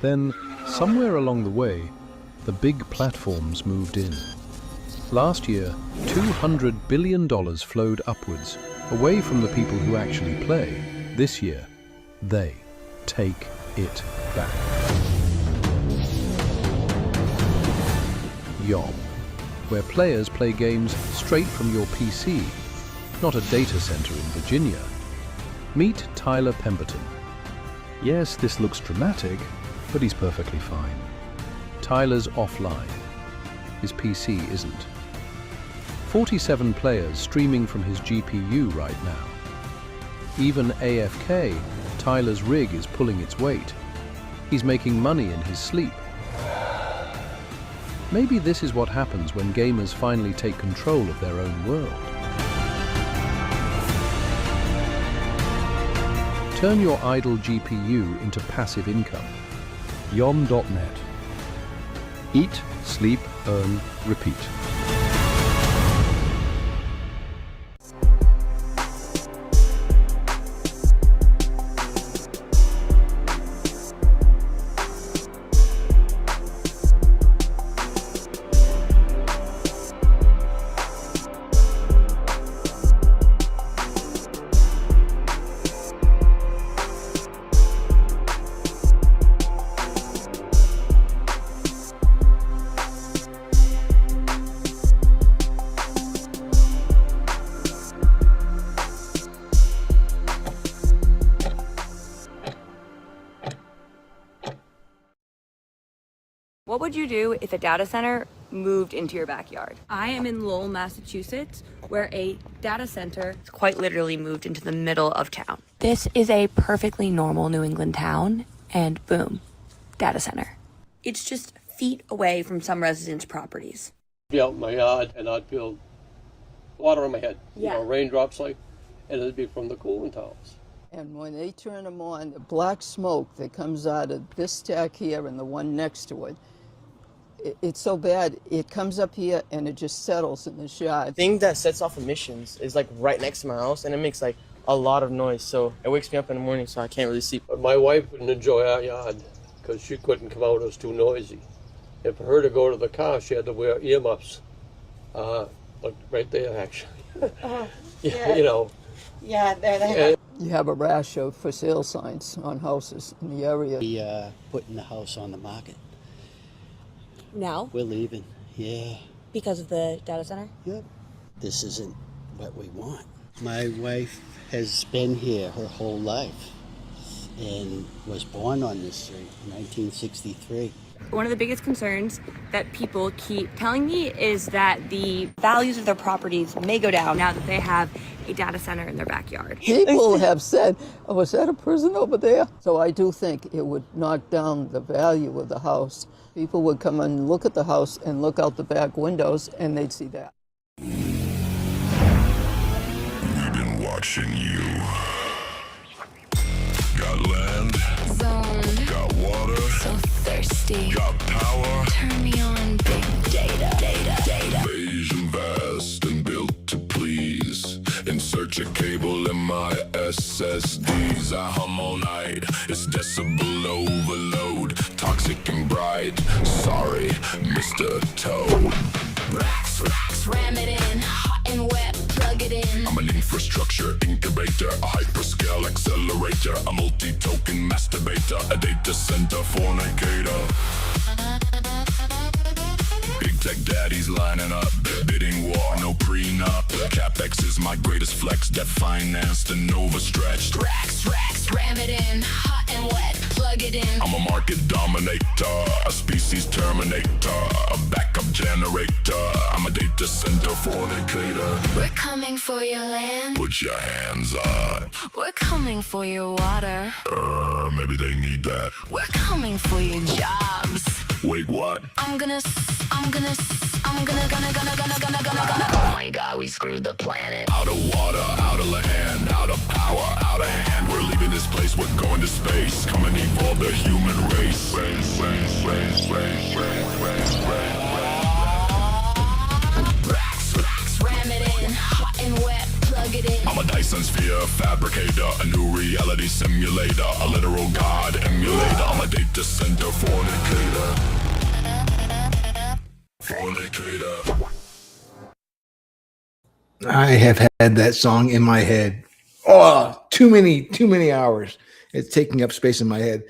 Then, somewhere along the way, the big platforms moved in. Last year, $200 billion flowed upwards, away from the people who actually play. This year, they take it back. YOM, where players play games straight from your PC, not a data center in Virginia. Meet Tyler Pemberton. Yes, this looks dramatic, but he's perfectly fine. Tyler's offline. His PC isn't. 47 players streaming from his GPU right now. Even AFK, Tyler's rig is pulling its weight. He's making money in his sleep. Maybe this is what happens when gamers finally take control of their own world. Turn your idle GPU into passive income. YOM.net. Eat, sleep, earn, repeat. What would you do if a data center moved into your backyard? I am in Lowell, Massachusetts, where a data center quite literally moved into the middle of town. This is a perfectly normal New England town, and boom, data center. It's just feet away from some residents' properties. Be out in my yard and I'd feel water on my head, raindrops and it'd be from the cooling towers. And when they turn them on, the black smoke that comes out of this stack here and the one next to it, it's so bad, it comes up here and it just settles in the yard. The thing that sets off emissions is like right next to my house, and it makes like a lot of noise, so it wakes me up in the morning, so I can't really sleep. But my wife wouldn't enjoy our yard because she couldn't come out, it was too noisy. And for her to go to the car, she had to wear earmuffs. Look, right there, actually. Yeah. You know. Yeah, there they are. You have a rash of for sale signs on houses in the area. We putting the house on the market. Now? We're leaving, yeah. Because of the data center? Yep. This isn't what we want. My wife has been here her whole life and was born on this street in 1963. One of the biggest concerns that people keep telling me is that the values of their properties may go down now that they have a data center in their backyard. People have said, oh, is that a prison over there? So I do think it would knock down the value of the house. People would come and look at the house and look out the back windows and they'd see that. We've been watching you. Got land. Zoned. Got water. So thirsty. Got power. Turn me on, big data. Beige and vast and built to please. Insert your cable in my SSDs. I hum all night. It's decibel overload. Toxic and bright. Sorry, Mr. Toad. Racks, ram it in. Hot and wet, plug it in. I'm an infrastructure incubator, a hyperscale accelerator, a multi-token masturbator, a data center fornicator. Big tech daddies lining up, bidding war, no prenup. CapEx is my greatest flex, debt financed and overstretched. Racks, ram it in. Hot and wet, plug it in. I'm a market dominator, a species terminator, a backup generator. I'm a data center fornicator. We're coming for your land. Put your hands up. We're coming for your water. Maybe they need that. We're coming for your jobs. Wait, what? I'm gonna. Oh my God, we screwed the planet. Out of water, out of land, out of power, out of hand. We're leaving this place, we're going to space. Come and evolve the human race. Racks, ram it in. Hot and wet, plug it in. I'm a Dyson sphere fabricator, a new reality simulator, a literal god emulator. I'm a data data center fornicator. Fornicator. I have had that song in my head. Oh, too many hours. It's taking up space in my head.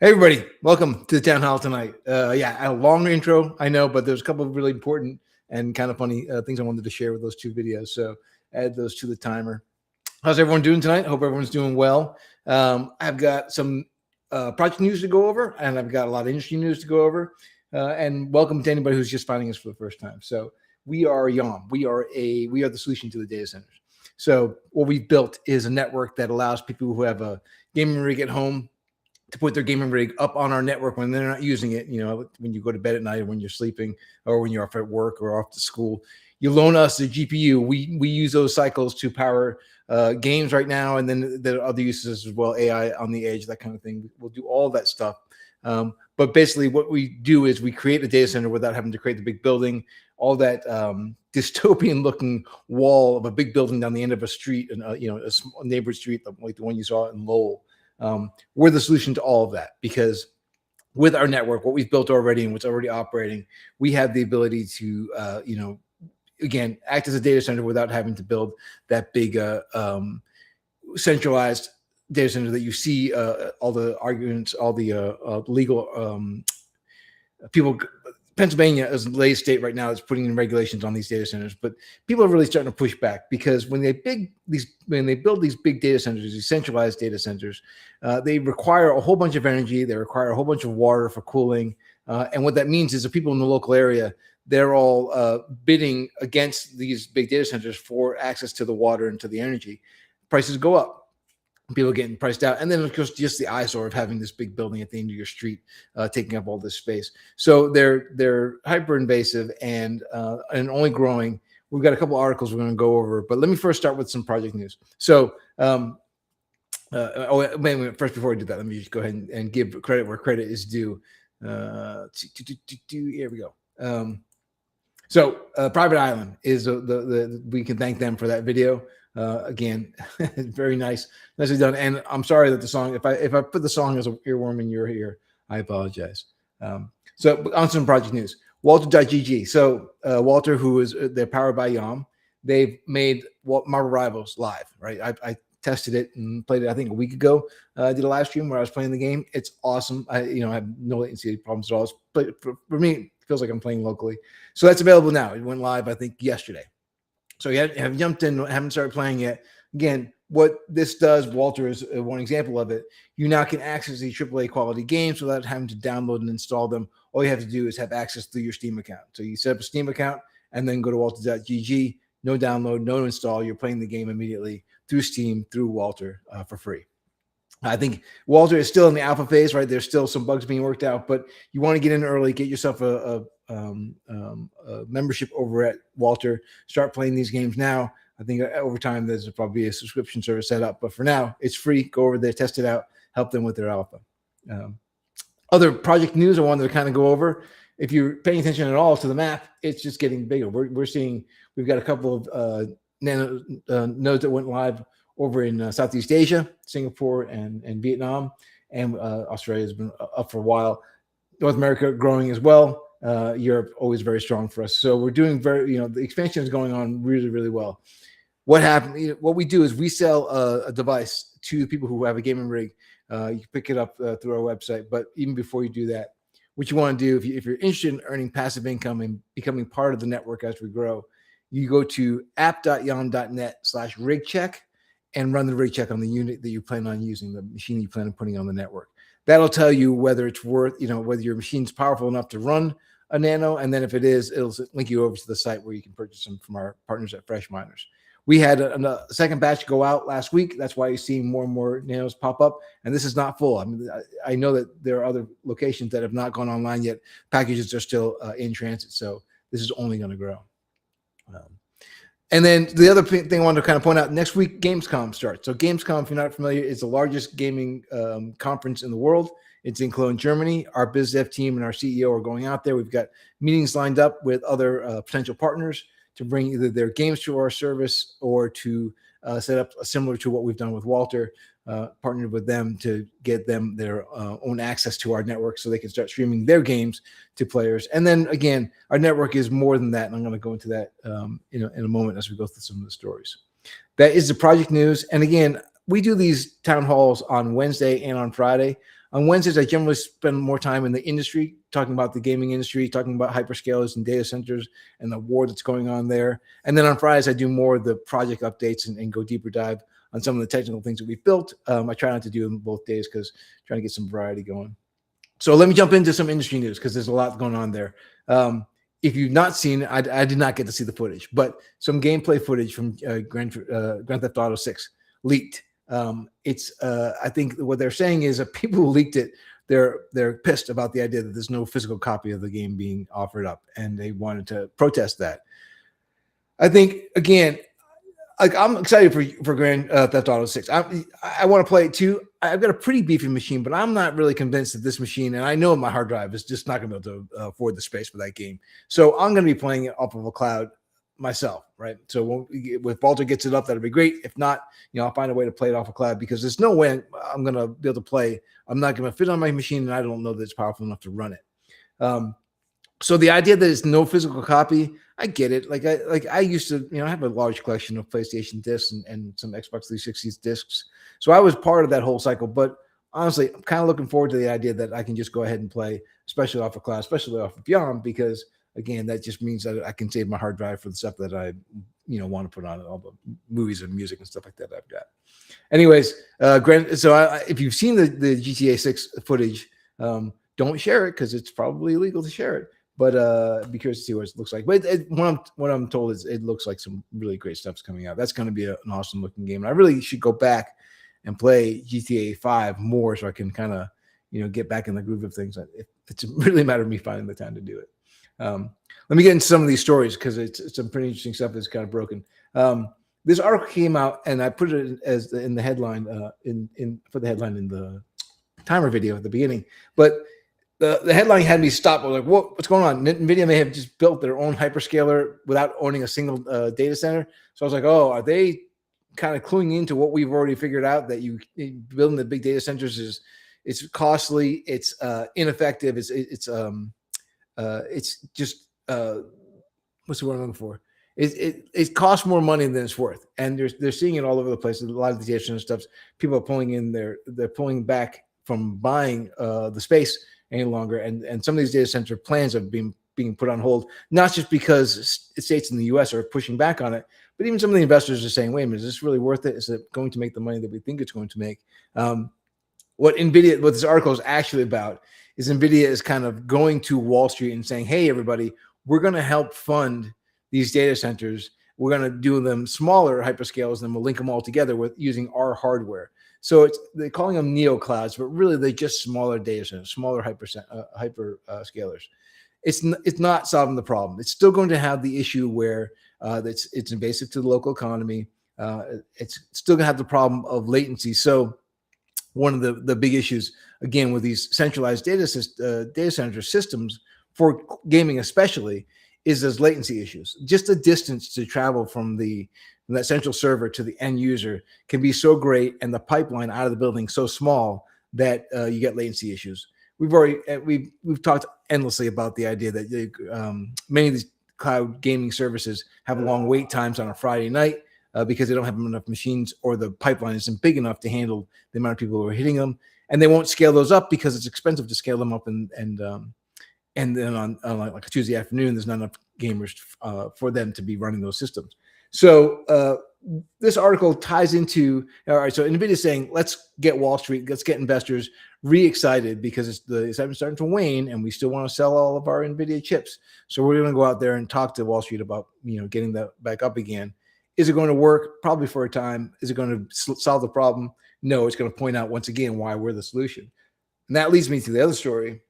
Hey, everybody, welcome to the town hall tonight. A long intro, I know, but there's a couple of really important and kind of funny things I wanted to share with those two videos. So add those to the timer. How's everyone doing tonight? Hope everyone's doing well. I've got some project news to go over, and I've got a lot of industry news to go over. And welcome to anybody who's just finding us for the first time. So we are YOM. We are the solution to the data centers. So what we've built is a network that allows people who have a gaming rig at home to put their gaming rig up on our network when they're not using it. You know, when you go to bed at night, or when you're sleeping, or when you're off at work or off to school, you loan us the GPU. We use those cycles to power games right now, and then there are other uses as well, AI on the edge, that kind of thing. We'll do all that stuff. But basically what we do is we create a data center without having to create the big building, all that dystopian looking wall of a big building down the end of a street, and a small neighborhood street like the one you saw in Lowell. We're the solution to all of that, because with our network, what we've built already and what's already operating, we have the ability to, again, act as a data center without having to build that big centralized data center that you see all the arguments, all the legal people. Pennsylvania is the latest state right now that's putting in regulations on these data centers, but people are really starting to push back, because when they build these big data centers, these centralized data centers, they require a whole bunch of energy. They require a whole bunch of water for cooling, and what that means is the people in the local area, they're all bidding against these big data centers for access to the water and to the energy. Prices go up. People are getting priced out, and then of course just the eyesore of having this big building at the end of your street taking up all this space. So they're hyper invasive and only growing. We've got a couple articles we're going to go over, but let me first start with some project news. So first, before I do that, let me just go ahead and give credit where credit is due. Here we go. So Private Island is we can thank them for that video. Again, very nicely done. And I'm sorry that the song, if I put the song as an earworm in your ear, I apologize. So on some project news, Walter.gg. So Walter, they're powered by YOM. They've made Marvel Rivals live, right? I tested it and played it, I think, a week ago. I did a live stream where I was playing the game. It's awesome. I have no latency problems at all. But for me, it feels like I'm playing locally. So that's available now. It went live, I think, yesterday. So you have jumped in, haven't started playing yet. Again, what this does, Walter is one example of it. You now can access these AAA quality games without having to download and install them. All you have to do is have access through your Steam account. So you set up a Steam account and then go to Walter.gg. No download, no install. You're playing the game immediately through Steam, through Walter for free. I think Walter is still in the alpha phase, right? There's still some bugs being worked out, but you want to get in early, get yourself a membership over at Walter, start playing these games now. I think over time there's probably a subscription service set up, but for now it's free. Go over there, test it out, help them with their alpha. Other project news I wanted to kind of go over. If you're paying attention at all to the map, it's just getting bigger. We're seeing, we've got a couple of nano nodes that went live over in Southeast Asia, Singapore and Vietnam, and Australia has been up for a while. North America growing as well. Europe always very strong for us. So we're doing the expansion is going on really, really well. What happened? What we do is we sell a device to people who have a gaming rig. You can pick it up through our website. But even before you do that, what you want to do, if you're interested in earning passive income and becoming part of the network as we grow, you go to app.yom.net/rig-check and run the rig check on the unit that you plan on using, the machine you plan on putting on the network. That'll tell you whether it's worth, whether your machine's powerful enough to run a nano. And then if it is, it'll link you over to the site where you can purchase them from our partners at Fresh Miners. We had a second batch go out last week. That's why you're seeing more and more nanos pop up. And this is not full. I mean, I know that there are other locations that have not gone online yet. Packages are still in transit. So this is only going to grow. And then the other thing I wanted to kind of point out, next week, Gamescom starts. So Gamescom, if you're not familiar, is the largest gaming conference in the world. It's in Cologne, Germany. Our biz dev team and our CEO are going out there. We've got meetings lined up with other potential partners to bring either their games to our service or to set up similar to what we've done with Walter, partnered with them to get them their own access to our network so they can start streaming their games to players. And then again, our network is more than that. And I'm going to go into that in a moment as we go through some of the stories. That is the project news. And again, we do these town halls on Wednesday and on Friday. On Wednesdays, I generally spend more time in the industry, talking about the gaming industry, talking about hyperscalers and data centers and the war that's going on there. And then on Fridays, I do more of the project updates and go deeper dive on some of the technical things that we've built. I try not to do them both days because I'm trying to get some variety going. So let me jump into some industry news because there's a lot going on there. If you've not seen, I did not get to see the footage, but some gameplay footage from Grand Theft Auto 6 leaked. I think what they're saying is that people who leaked it, they're pissed about the idea that there's no physical copy of the game being offered up, and they wanted to protest that. I think again, like I'm excited for Grand Theft Auto 6. I want to play it too. I've got a pretty beefy machine, but I'm not really convinced that this machine, and I know my hard drive is just not going to be able to afford the space for that game. So I'm going to be playing it off of a cloud myself, right? So if Balter gets it up, that'll be great. If not, I'll find a way to play it off a cloud because there's no way I'm going to be able to play. I'm not going to fit on my machine, and I don't know that it's powerful enough to run it. So the idea that it's no physical copy, I get it. I used to, I have a large collection of PlayStation discs and some Xbox 360 discs. So I was part of that whole cycle. But honestly, I'm kind of looking forward to the idea that I can just go ahead and play, especially off of cloud, especially off of YOM, because again, that just means that I can save my hard drive for the stuff that I, want to put on it, all the movies and music and stuff like that I've got. Anyways, if you've seen the GTA 6 footage, don't share it because it's probably illegal to share it. But be curious to see what it looks like. But what I'm told is it looks like some really great stuff's coming out. That's going to be an awesome looking game. And I really should go back and play GTA 5 more so I can kind of, get back in the groove of things. It's really a matter of me finding the time to do it. Let me get into some of these stories because it's some pretty interesting stuff that's kind of broken. This article came out and I put it in the headline for the headline in the timer video at the beginning. But the headline had me stop. I was like, what's going on? NVIDIA may have just built their own hyperscaler without owning a single data center. So I was like, oh, are they kind of cluing into what we've already figured out, that building the big data centers it's costly, it's ineffective, it's just what's the word I'm looking for? It costs more money than it's worth, and they're seeing it all over the place. A lot of the data center stuff, people are they're pulling back from buying the space any longer, and some of these data center plans have been being put on hold, not just because states in the U.S. are pushing back on it, but even some of the investors are saying, wait a minute, is this really worth it? Is it going to make the money that we think it's going to make? What this article is actually about is NVIDIA is kind of going to Wall Street and saying, hey, everybody, we're going to help fund these data centers. We're going to do them smaller hyperscales, and we'll link them all together with using our hardware. So they're calling them neo clouds, but really they're just smaller data centers, smaller hyperscalers. It's not solving the problem. It's still going to have the issue where it's invasive to the local economy. It's still going to have the problem of latency. So one of the big issues, again, with these centralized data center systems for gaming especially, is those latency issues. Just the distance to travel from that central server to the end user can be so great, and the pipeline out of the building so small that you get latency issues. We've talked endlessly about the idea that many of these cloud gaming services have long wait times on a Friday night because they don't have enough machines, or the pipeline isn't big enough to handle the amount of people who are hitting them, and they won't scale those up because it's expensive to scale them up, and then on like a Tuesday afternoon, there's not enough gamers for them to be running those systems. So this article ties into, all right, so NVIDIA is saying, let's get Wall Street, let's get investors re-excited because it's starting to wane, and we still want to sell all of our NVIDIA chips. So we're going to go out there and talk to Wall Street about, getting that back up again. Is it going to work? Probably for a time. Is it going to solve the problem? No, it's going to point out once again why we're the solution. And that leads me to the other story.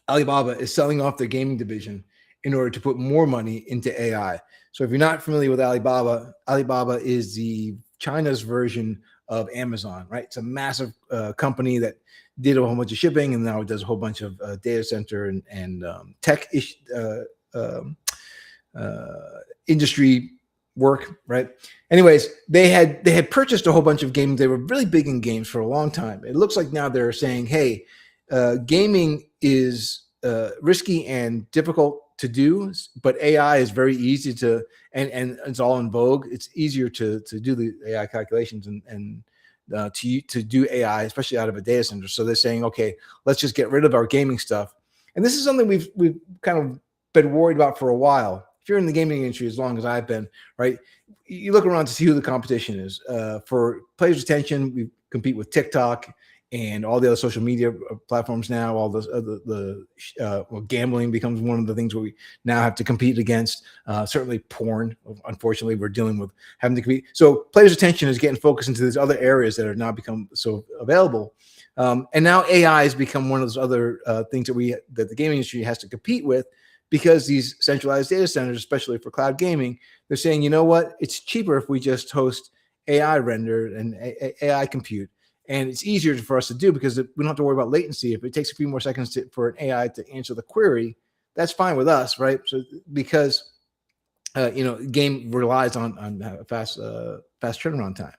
Alibaba is selling off their gaming division in order to put more money into AI. So if you're not familiar with Alibaba, Alibaba is the China's version of Amazon, right? It's a massive company that did a whole bunch of shipping, and now it does a whole bunch of data center and tech industry work, right? Anyways, they had purchased a whole bunch of games. They were really big in games for a long time. It looks like now they're saying, hey, gaming is risky and difficult to do, but AI is very easy to, and it's all in vogue. It's easier to do the AI calculations and to do AI, especially out of a data center. So they're saying, okay, let's just get rid of our gaming stuff. And this is something we've kind of been worried about for a while. If you're in the gaming industry as long as I've been, right, you look around to see who the competition is. For players' attention, we compete with TikTok and all the other social media platforms now. All those well, gambling becomes one of the things where we now have to compete against. Certainly porn, unfortunately, we're dealing with having to compete. So players' attention is getting focused into these other areas that are now become so available. And now AI has become one of those other things that the gaming industry has to compete with, because these centralized data centers, especially for cloud gaming, they're saying, you know what, it's cheaper if we just host AI render and AI compute. And it's easier for us to do because we don't have to worry about latency. If it takes a few more seconds for an AI to answer the query, that's fine with us, right? So because game relies on fast turnaround time.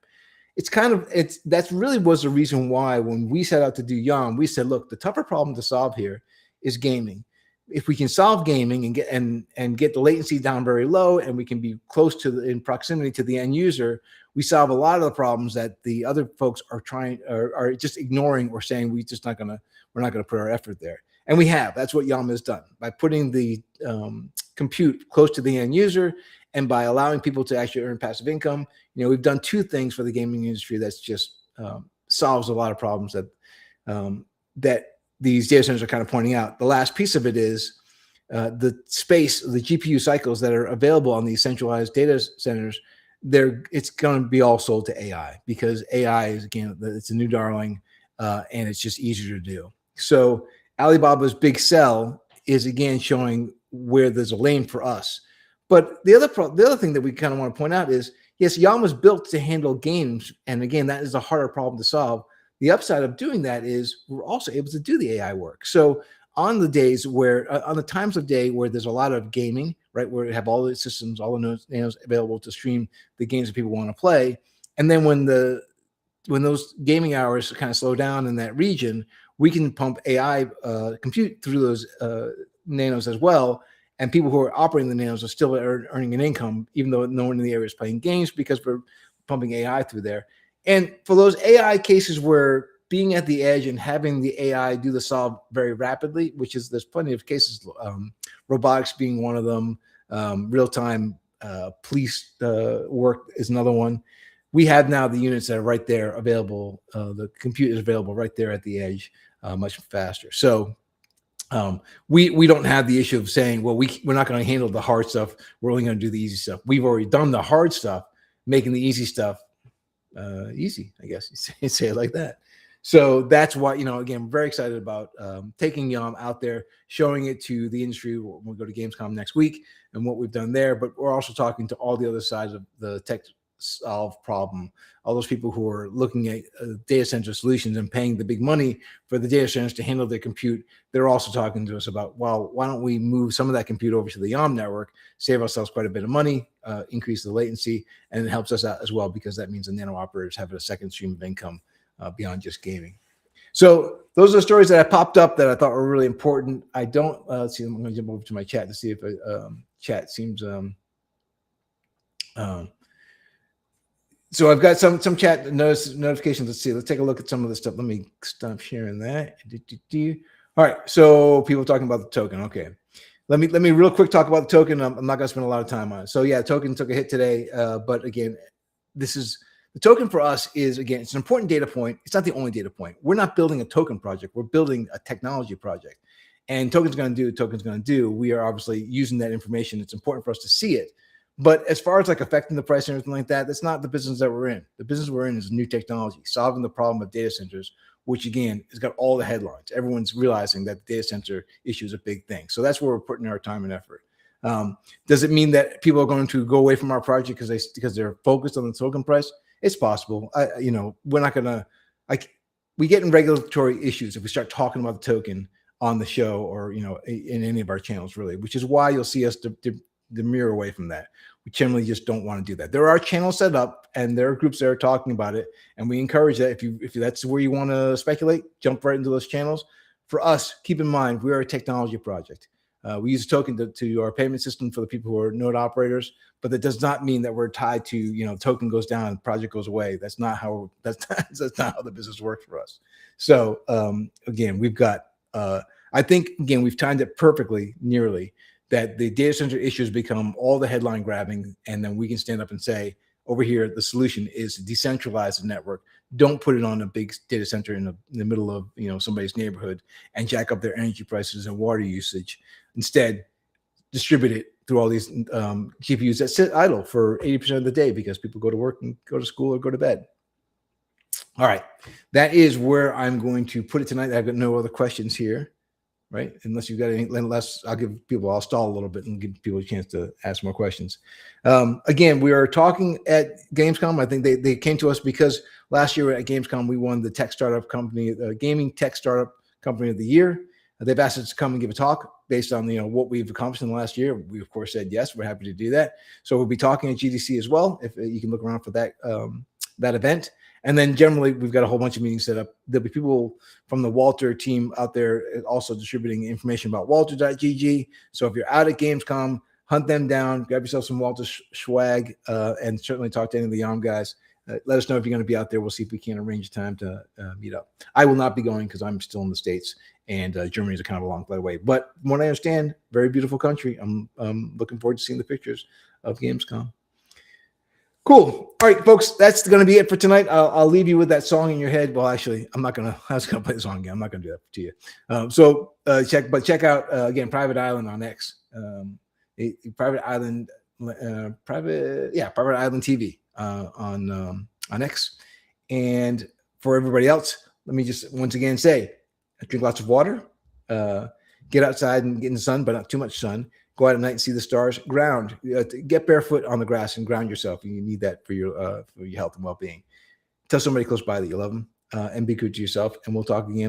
That's really was the reason why when we set out to do YOM, we said, look, the tougher problem to solve here is gaming. If we can solve gaming and get the latency down very low, and we can be close in proximity to the end user, we solve a lot of the problems that the other folks are just ignoring or saying we're not gonna put our effort there. And we have. That's what YOM has done by putting the compute close to the end user and by allowing people to actually earn passive income. We've done two things for the gaming industry that's just solves a lot of problems that these data centers are kind of pointing out. The last piece of it is the GPU cycles that are available on these centralized data centers. It's going to be all sold to AI, because AI is, again, it's a new darling, and it's just easier to do. So Alibaba's big sell is, again, showing where there's a lane for us. But the other thing that we kind of want to point out is, yes, YOM was built to handle games, and again, that is a harder problem to solve. The upside of doing that is we're also able to do the AI work. So on the times of day where there's a lot of gaming, right, where we have all the systems, all the nanos available to stream the games that people want to play, and then when those gaming hours kind of slow down in that region, we can pump AI compute through those nanos as well. And people who are operating the nanos are still earning an income, even though no one in the area is playing games, because we're pumping AI through there. And for those AI cases where being at the edge and having the AI do the solve very rapidly, there's plenty of cases, robotics being one of them, real-time police work is another one. We have now the units that are right there available. The compute is available right there at the edge, much faster. So we don't have the issue of saying, well, we're not going to handle the hard stuff. We're only going to do the easy stuff. We've already done the hard stuff, making the easy stuff easy, I guess you say it like that. So that's why, again, I'm very excited about taking YOM out there, showing it to the industry when we go to Gamescom next week and what we've done there. But we're also talking to all the other sides of the tech solve problem, all those people who are looking at data center solutions and paying the big money for the data centers to handle their compute. They're also talking to us about, well, why don't we move some of that compute over to the YOM network, save ourselves quite a bit of money, increase the latency, and it helps us out as well, because that means the nano operators have a second stream of income beyond just gaming. So those are the stories that I popped up that I thought were really important. I don't see. I'm going to jump over to my chat to see if chat seems. So I've got some chat notifications. Let's see. Let's take a look at some of the stuff. Let me stop sharing that. All right. So people talking about the token. Okay. Let me real quick talk about the token. I'm not going to spend a lot of time on it. So yeah, token took a hit today. But again, the token for us is, again, it's an important data point. It's not the only data point. We're not building a token project. We're building a technology project. And token's going to do what token's going to do. We are obviously using that information. It's important for us to see it. But as far as like affecting the price and everything like that, that's not the business that we're in. The business we're in is new technology, solving the problem of data centers, which again has got all the headlines. Everyone's realizing that the data center issue is a big thing. So that's where we're putting our time and effort. Does it mean that people are going to go away from our project because they're focused on the token price? It's possible. We're not gonna we get in regulatory issues if we start talking about the token on the show or in any of our channels, really, which is why you'll see us mirror away from that. We generally just don't want to do that. There are channels set up, and there are groups that are talking about it, and we encourage that. If that's where you want to speculate, jump right into those channels. For us, keep in mind we are a technology project. We use a token to our payment system for the people who are node operators, but that does not mean that we're tied to token goes down, project goes away. That's not how the business works for us. So again, we've got I think again we've timed it perfectly, nearly, that the data center issues become all the headline grabbing, and then we can stand up and say, over here, the solution is to decentralize the network. Don't put it on a big data center in the middle of somebody's neighborhood and jack up their energy prices and water usage. Instead, distribute it through all these GPUs that sit idle for 80% of the day because people go to work and go to school or go to bed. All right, that is where I'm going to put it tonight. I've got no other questions here, right? Unless you've got any, unless I'll stall a little bit and give people a chance to ask more questions. Again, we are talking at Gamescom. I think they came to us because last year at Gamescom, we won the tech startup company, gaming tech startup company of the year. They've asked us to come and give a talk based on what we've accomplished in the last year. We of course said yes. We're happy to do that. So we'll be talking at GDC as well. If you can look around for that event. And then generally, we've got a whole bunch of meetings set up. There'll be people from the Walter team out there also distributing information about Walter.gg. So if you're out at Gamescom, hunt them down, grab yourself some Walter swag, and certainly talk to any of the YOM guys. Let us know if you're going to be out there. We'll see if we can arrange a time to meet up. I will not be going because I'm still in the States, and Germany is a kind of a long flight away. But from what I understand, very beautiful country. I'm looking forward to seeing the pictures of Gamescom. Cool. All right, folks, that's going to be it for tonight. I'll leave you with that song in your head. Well, actually, I was going to play the song again. I'm not going to do that to you. Check out, again, Private Island on X. Private Island TV on X. And for everybody else, let me just once again say, drink lots of water, get outside and get in the sun, but not too much sun. Go out at night and see the stars. Ground. Get barefoot on the grass and ground yourself. You need that for your health and well-being. Tell somebody close by that you love them, and be good to yourself. And we'll talk again